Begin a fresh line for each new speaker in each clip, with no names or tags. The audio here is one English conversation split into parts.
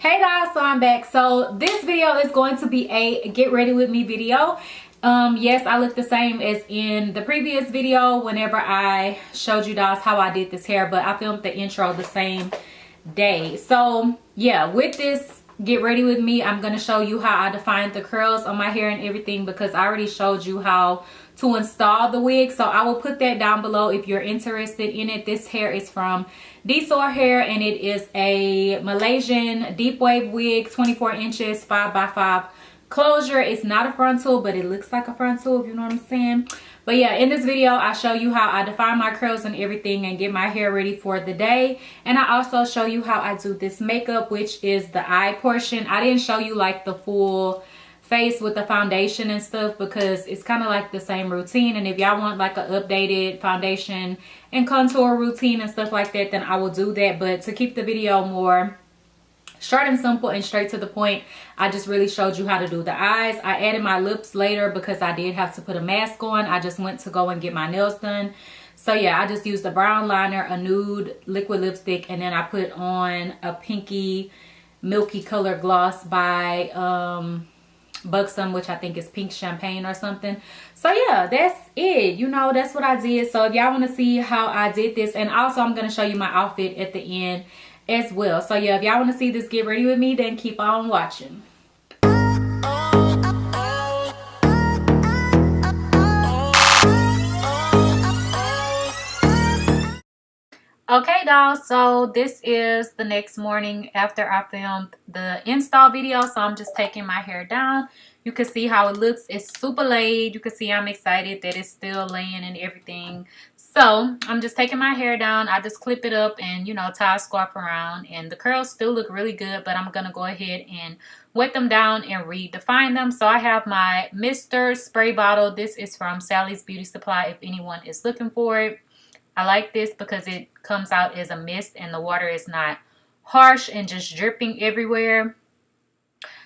Hey guys, so I'm back. So this video is going to be a get ready with me video. Yes, I look the same as in the previous video whenever I showed you guys how I did this hair, but I filmed the intro the same day. So yeah, with this get ready with me, I'm going to show you how I defined the curls on my hair and everything, because I already showed you how to install the wig. So I will put that down below if you're interested in it. This hair is from DSoar hair, and it is a Malaysian deep wave wig, 24 inches, 5x5 closure. It's not a frontal, but it looks like a frontal, if you know what I'm saying. But yeah, in this video I show you how I define my curls and everything and get my hair ready for the day. And I also show you how I do this makeup, which is the eye portion. I didn't show you like the full face with the foundation and stuff because it's kind of like the same routine. And if y'all want like an updated foundation and contour routine and stuff like that, then I will do that. But to keep the video more short and simple and straight to the point, I just really showed you how to do the eyes. I added my lips later because I did have to put a mask on. I just went to go and get my nails done. So yeah, I just used a brown liner, a nude liquid lipstick, and then I put on a pinky milky color gloss by Buxom, which I think is pink champagne or something. So yeah, that's it. You know, that's what I did. So if y'all want to see how I did this, and also I'm going to show you my outfit at the end as well. So yeah, if y'all want to see this get ready with me, then keep on watching. Okay dolls, so this is the next morning after I filmed the install video. So I'm just taking my hair down. You can see how it looks. It's super laid. You can see I'm excited that it's still laying and everything. So I'm just taking my hair down. I just clip it up and, you know, tie a scarf around, and the curls still look really good, but I'm gonna go ahead and wet them down and redefine them. So I have my Mr. spray bottle. This is from Sally's Beauty Supply if anyone is looking for it. I like this because it comes out as a mist and the water is not harsh and just dripping everywhere.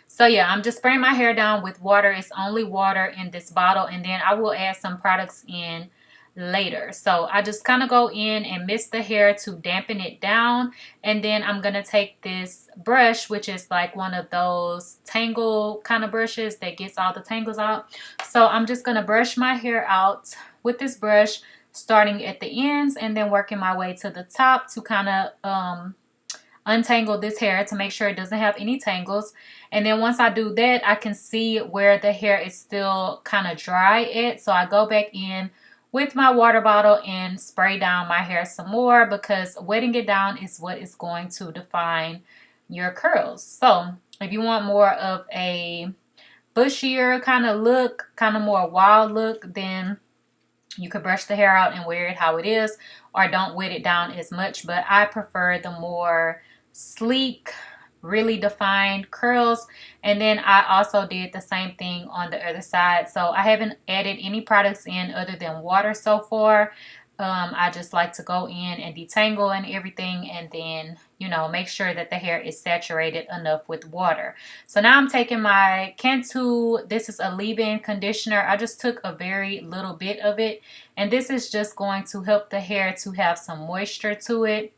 So yeah, I'm just spraying my hair down with water. It's only water in this bottle, and then I will add some products in later. So I just kind of go in and mist the hair to dampen it down, and then I'm going to take this brush, which is like one of those tangle kind of brushes that gets all the tangles out. So I'm just going to brush my hair out with this brush, starting at the ends and then working my way to the top to kind of untangle this hair to make sure it doesn't have any tangles. And then once I do that, I can see where the hair is still kind of dry at. So I go back in with my water bottle and spray down my hair some more, because wetting it down is what is going to define your curls. So if you want more of a bushier kind of look, kind of more wild look, then you could brush the hair out and wear it how it is, or don't wet it down as much. But I prefer the more sleek, really defined curls. And then I also did the same thing on the other side. So I haven't added any products in other than water so far. I just like to go in and detangle and everything, and then, you know, make sure that the hair is saturated enough with water. So now I'm taking my Cantu. This is a leave-in conditioner. I just took a very little bit of it, and this is just going to help the hair to have some moisture to it,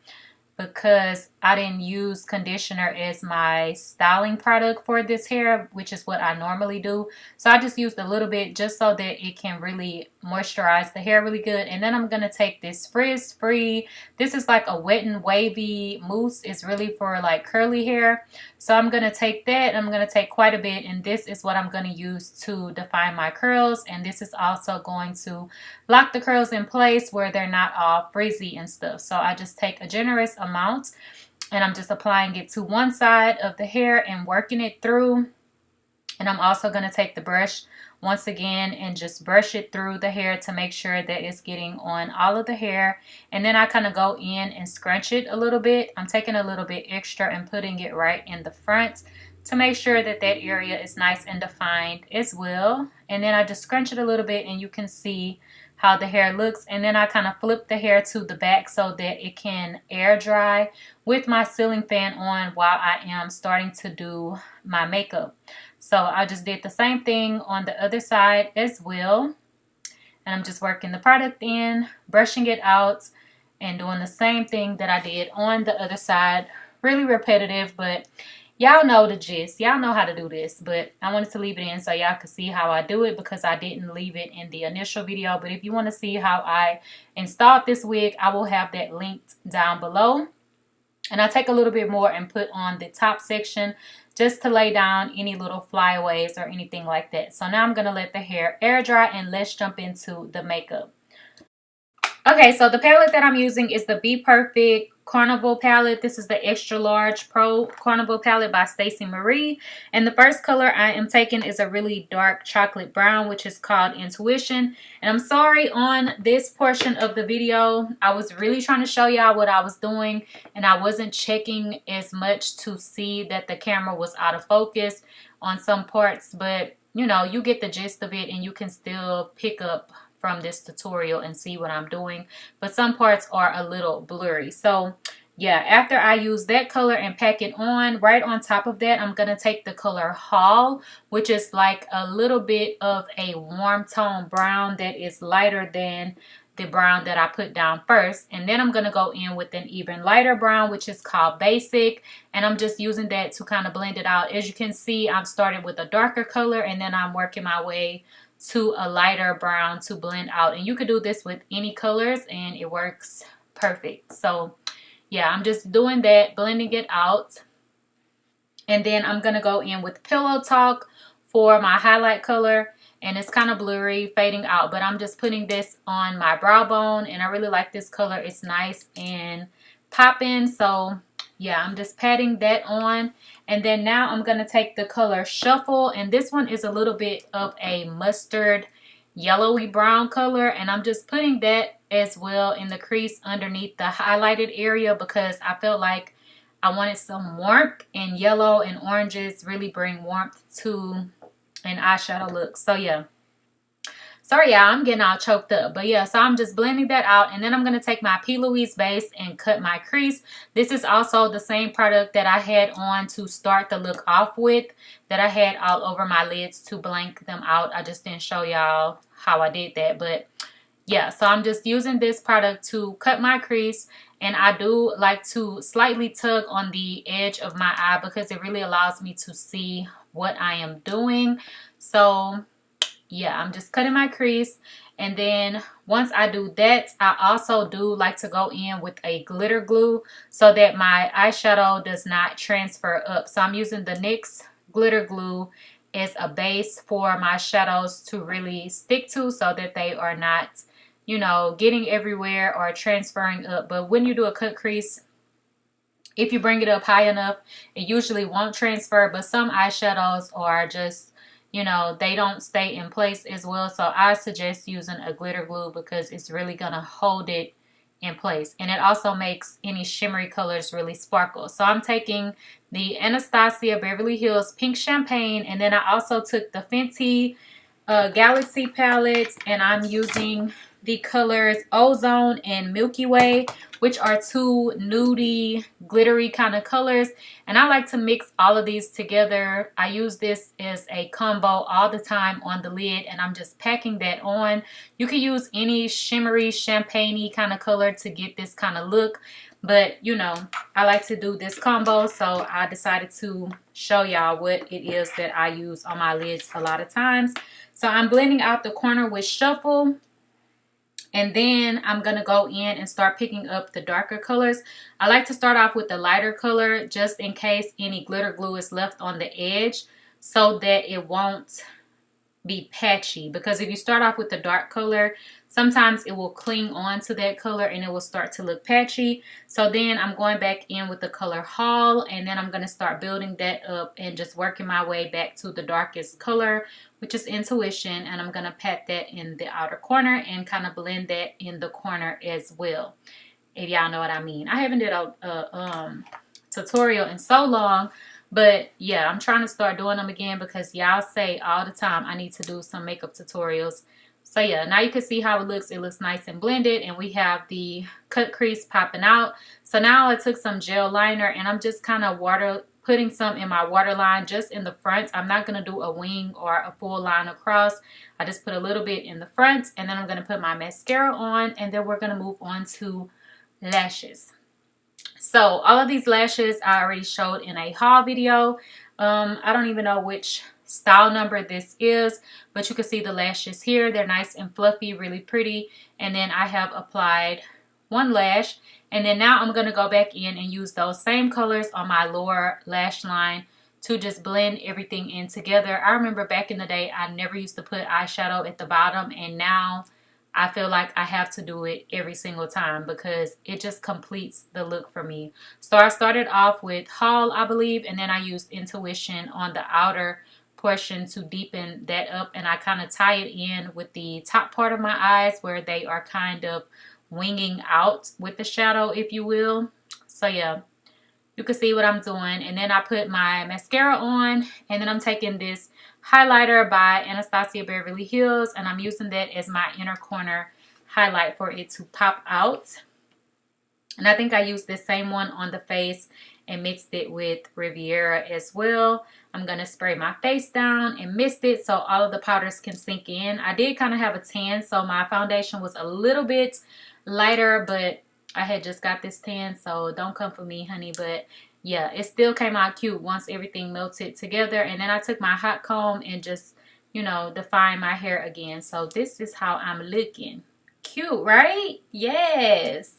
because I didn't use conditioner as my styling product for this hair, which is what I normally do. So I just used a little bit just so that it can really moisturize the hair really good. And then I'm going to take this Frizz Free. This is like a wet and wavy mousse. It's really for like curly hair. So I'm going to take that. I'm going to take quite a bit, and this is what I'm going to use to define my curls. And this is also going to lock the curls in place where they're not all frizzy and stuff. So I just take a generous amount, and I'm just applying it to one side of the hair and working it through. And I'm also going to take the brush once again and just brush it through the hair to make sure that it's getting on all of the hair. And then I kind of go in and scrunch it a little bit. I'm taking a little bit extra and putting it right in the front to make sure that that area is nice and defined as well. And then I just scrunch it a little bit, and you can see how the hair looks. And then I kind of flip the hair to the back so that it can air dry with my ceiling fan on while I am starting to do my makeup. So I just did the same thing on the other side as well. And I'm just working the product in, brushing it out, and doing the same thing that I did on the other side. Really repetitive, but Y'all know the gist. Y'all know how to do this, but I wanted to leave it in so y'all could see how I do it because I didn't leave it in the initial video. But if you want to see how I installed this wig, I will have that linked down below. And I take a little bit more and put on the top section just to lay down any little flyaways or anything like that. So now I'm going to let the hair air dry and let's jump into the makeup. Okay, so the palette that I'm using is the Be Perfect Carnival palette. This is the Extra Large Pro Carnival palette by Stacey Marie. And the first color I am taking is a really dark chocolate brown, which is called Intuition. And I'm sorry, on this portion of the video, I was really trying to show y'all what I was doing. And I wasn't checking as much to see that the camera was out of focus on some parts. But, you know, you get the gist of it and you can still pick up from this tutorial and see what I'm doing, but some parts are a little blurry. So yeah, after I use that color and pack it on, right on top of that, I'm gonna take the color Hall, which is like a little bit of a warm tone brown that is lighter than the brown that I put down first. And then I'm gonna go in with an even lighter brown, which is called Basic, and I'm just using that to kind of blend it out. As you can see, I'm starting with a darker color and then I'm working my way to a lighter brown to blend out. And you could do this with any colors and it works perfect. So yeah, I'm just doing that, blending it out. And then I'm going to go in with Pillow Talk for my highlight color. And it's kind of blurry, fading out. But I'm just putting this on my brow bone. And I really like this color. It's nice and popping. So yeah, I'm just patting that on. And then now I'm going to take the color Shuffle. And this one is a little bit of a mustard yellowy brown color. And I'm just putting that as well in the crease underneath the highlighted area because I felt like I wanted some warmth, and yellow and oranges really bring warmth to an eyeshadow look. So yeah. Sorry, y'all, I'm getting all choked up. But yeah, so I'm just blending that out. And then I'm going to take my P. Louise base and cut my crease. This is also the same product that I had on to start the look off with, that I had all over my lids to blank them out. I just didn't show y'all how I did that. But yeah, so I'm just using this product to cut my crease. And I do like to slightly tug on the edge of my eye because it really allows me to see what I am doing. So yeah, I'm just cutting my crease. And then once I do that, I also do like to go in with a glitter glue so that my eyeshadow does not transfer up. So I'm using the NYX glitter glue as a base for my shadows to really stick to so that they are not, you know, getting everywhere or transferring up. But when you do a cut crease, if you bring it up high enough, it usually won't transfer. But some eyeshadows are just, you know, they don't stay in place as well. So I suggest using a glitter glue because it's really going to hold it in place. And it also makes any shimmery colors really sparkle. So I'm taking the Anastasia Beverly Hills Pink Champagne. And then I also took the Fenty Galaxy palette. And I'm using the colors Ozone and Milky Way, which are two nudie, glittery kind of colors. And I like to mix all of these together. I use this as a combo all the time on the lid, and I'm just packing that on. You can use any shimmery, champagne-y kind of color to get this kind of look. But, you know, I like to do this combo, so I decided to show y'all what it is that I use on my lids a lot of times. So I'm blending out the corner with Shuffle. And then I'm going to go in and start picking up the darker colors. I like to start off with the lighter color just in case any glitter glue is left on the edge so that it won't be patchy. Because if you start off with the dark color, sometimes it will cling on to that color and it will start to look patchy. So then I'm going back in with the color Hall, and then I'm going to start building that up and just working my way back to the darkest color, which is Intuition. And I'm going to pat that in the outer corner and kind of blend that in the corner as well, if y'all know what I mean. I haven't did a tutorial in so long. But yeah, I'm trying to start doing them again because y'all say all the time I need to do some makeup tutorials. So yeah, now you can see how it looks. It looks nice and blended, and we have the cut crease popping out. So now I took some gel liner and I'm just kind of putting some in my waterline just in the front. I'm not going to do a wing or a full line across. I just put a little bit in the front, and then I'm going to put my mascara on, and then we're going to move on to lashes. So all of these lashes I already showed in a haul video. I don't even know which style number this is, but you can see the lashes here. They're nice and fluffy, really pretty. And then I have applied one lash, and then now I'm going to go back in and use those same colors on my lower lash line to just blend everything in together. I remember back in the day I never used to put eyeshadow at the bottom, and now I feel like I have to do it every single time because it just completes the look for me. So I started off with Haul, I believe, and then I used Intuition on the outer portion to deepen that up, and I kind of tie it in with the top part of my eyes where they are kind of winging out with the shadow, if you will. So yeah, you can see what I'm doing. And then I put my mascara on, and then I'm taking this highlighter by Anastasia Beverly Hills, and I'm using that as my inner corner highlight for it to pop out. And I think I used the same one on the face and mixed it with Riviera as well. I'm going to spray my face down and mist it so all of the powders can sink in. I did kind of have a tan, so my foundation was a little bit lighter, but I had just got this tan, so don't come for me, honey. But yeah, it still came out cute once everything melted together. And then I took my hot comb and just, you know, defined my hair again. So this is how I'm looking. Cute, right? Yes.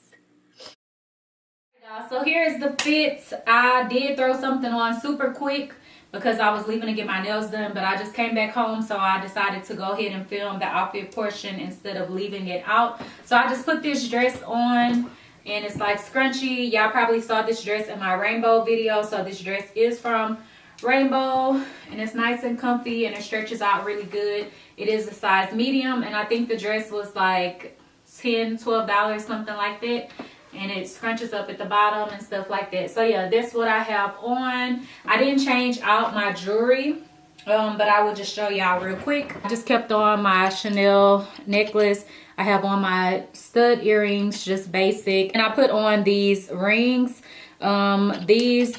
So here's the fit. I did throw something on super quick because I was leaving to get my nails done, but I just came back home, so I decided to go ahead and film the outfit portion instead of leaving it out. So I just put this dress on, and it's like scrunchy. Y'all probably saw this dress in my Rainbow video. So this dress is from Rainbow, and it's nice and comfy, and it stretches out really good. It is a size medium, and I think the dress was like $10-12, something like that. And it scrunches up at the bottom and stuff like that. So yeah, that's what I have on. I didn't change out my jewelry, but I will just show y'all real quick. I just kept on my Chanel necklace. I have on my stud earrings, just basic. And I put on these rings, these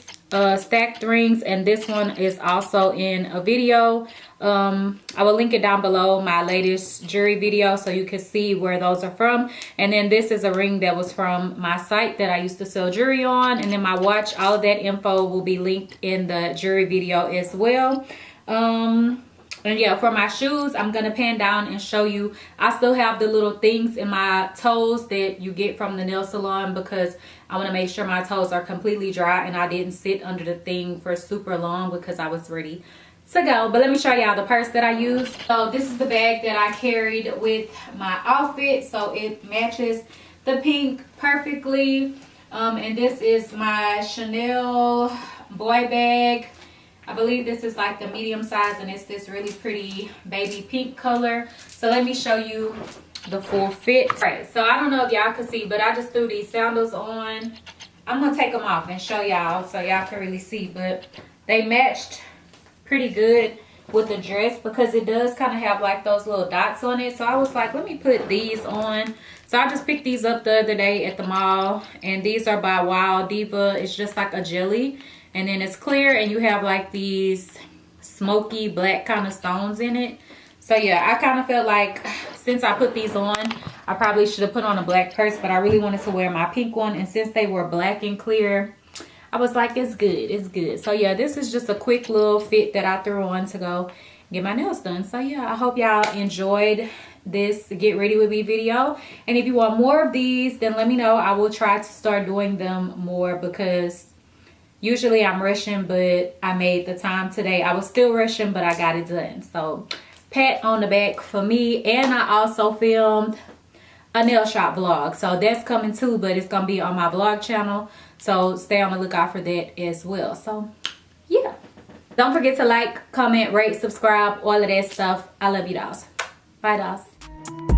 stacked rings, and this one is also in a video. I will link it down below, my latest jewelry video, so you can see where those are from. And then this is a ring that was from my site that I used to sell jewelry on. And then my watch, all of that info will be linked in the jewelry video as well. And yeah, for my shoes, I'm gonna pan down and show you. I still have the little things in my toes that you get from the nail salon because I want to make sure my toes are completely dry, and I didn't sit under the thing for super long because I was ready to go. But let me show y'all the purse that I used. So this is the bag that I carried with my outfit, so it matches the pink perfectly. And this is my Chanel boy bag. I believe this is like the medium size, and it's this really pretty baby pink color. So let me show you the full fit. All right, so I don't know if y'all can see, but I just threw these sandals on. I'm gonna take them off and show y'all so y'all can really see, but they matched pretty good with the dress because it does kind of have like those little dots on it. So I was like, let me put these on. So I just picked these up the other day at the mall, and these are by Wild Diva. It's just like a jelly, and then it's clear, and you have like these smoky black kind of stones in it. So yeah, I kind of felt like since I put these on, I probably should have put on a black purse, but I really wanted to wear my pink one, and since they were black and clear, I was like, it's good, it's good. So yeah, this is just a quick little fit that I threw on to go get my nails done. So yeah, I hope y'all enjoyed this get ready with me video, and if you want more of these, then let me know. I will try to start doing them more because usually I'm rushing, but I made the time today. I was still rushing, but I got it done. So pat on the back for me. And I also filmed a nail shop vlog, so that's coming too, but it's gonna be on my vlog channel, so stay on the lookout for that as well. So yeah, don't forget to like, comment, rate, subscribe, all of that stuff. I love you dolls. Bye dolls.